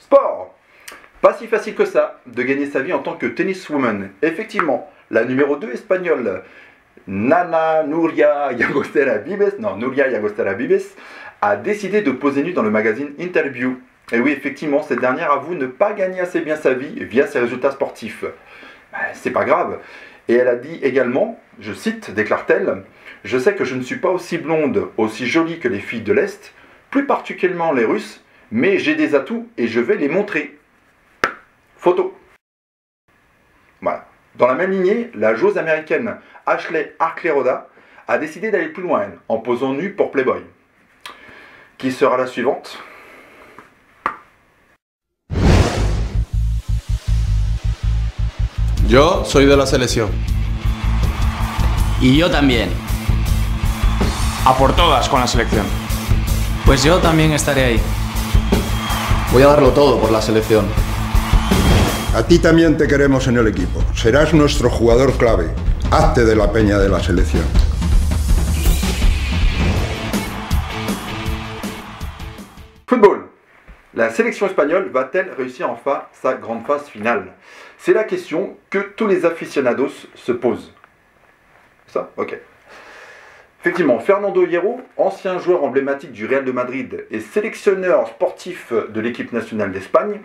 Sport. Pas si facile que ça de gagner sa vie en tant que tenniswoman. Effectivement, la numéro 2 espagnole, Nuria Llagostera Vives, a décidé de poser nue dans le magazine Interview. Et oui, effectivement, cette dernière avoue ne pas gagner assez bien sa vie via ses résultats sportifs. C'est pas grave. Et elle a dit également, je cite, déclare-t-elle, « Je sais que je ne suis pas aussi blonde, aussi jolie que les filles de l'Est, plus particulièrement les Russes, mais j'ai des atouts et je vais les montrer. » Photo. Voilà. Dans la même lignée, la joueuse américaine Ashley Arkley-Roda a décidé d'aller plus loin, elle, en posant nue pour Playboy. Qui sera la suivante? Yo soy de la selección. Y yo también. A por todas con la selección. Pues yo también estaré ahí. Voy a darlo todo por la selección. A ti también te queremos en el equipo. Serás nuestro jugador clave. Hazte de la peña de la selección. Football. La sélection espagnole va-t-elle réussir enfin sa grande phase finale? C'est la question que tous les aficionados se posent. Ça? Ok. Effectivement, Fernando Hierro, ancien joueur emblématique du Real de Madrid et sélectionneur sportif de l'équipe nationale d'Espagne,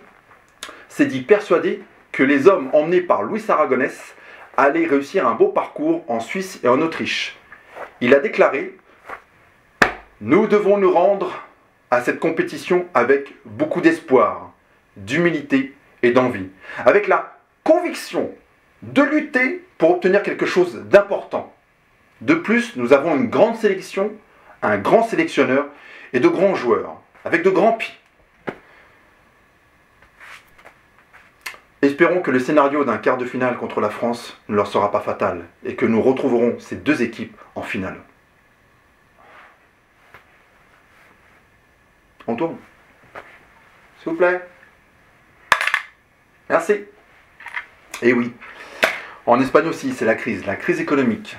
s'est dit persuadé que les hommes emmenés par Luis Aragonés allaient réussir un beau parcours en Suisse et en Autriche. Il a déclaré « Nous devons nous rendre à cette compétition avec beaucoup d'espoir, d'humilité et d'envie, avec la conviction de lutter pour obtenir quelque chose d'important. De plus, nous avons une grande sélection, un grand sélectionneur et de grands joueurs, avec de grands pieds. Espérons que le scénario d'un quart de finale contre la France ne leur sera pas fatal et que nous retrouverons ces deux équipes en finale. On tourne. S'il vous plaît. Merci. Et oui, en Espagne aussi, c'est la crise économique.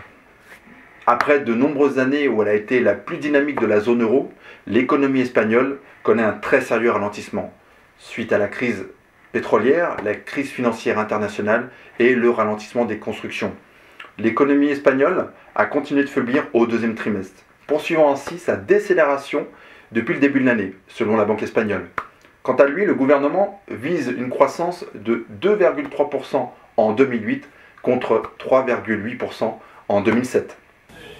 Après de nombreuses années où elle a été la plus dynamique de la zone euro, l'économie espagnole connaît un très sérieux ralentissement. Suite à la crise pétrolière, la crise financière internationale et le ralentissement des constructions. L'économie espagnole a continué de faiblir au deuxième trimestre, poursuivant ainsi sa décélération depuis le début de l'année, selon la Banque espagnole. Quant à lui, le gouvernement vise une croissance de 2,3% en 2008 contre 3,8% en 2007.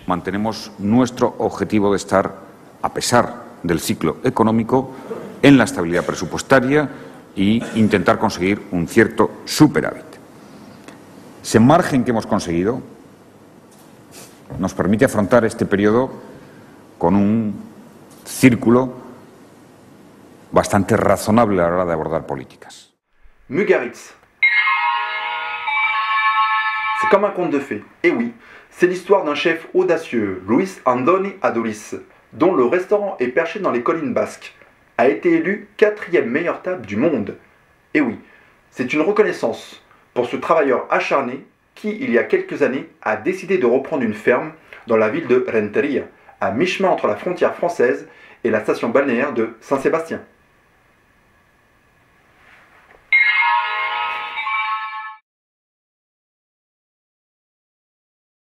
Mantenemos nuestro objetivo de estar, a pesar del ciclo económico, en la estabilidad presupuestaria y intentar conseguir un cierto superávit. Ese margen que hemos conseguido nos permite afrontar este periodo con un círculo bastante razonable a la hora de abordar políticas. Mugaritz. C'est comme un conte de fées. Et oui, c'est l'histoire d'un chef audacieux, Luis Andoni Aduriz, dont le restaurant est perché dans les collines basques, a été élu 4e meilleure table du monde. Et oui, c'est une reconnaissance pour ce travailleur acharné qui, il y a quelques années, a décidé de reprendre une ferme dans la ville de Renteria, à mi-chemin entre la frontière française et la station balnéaire de Saint-Sébastien.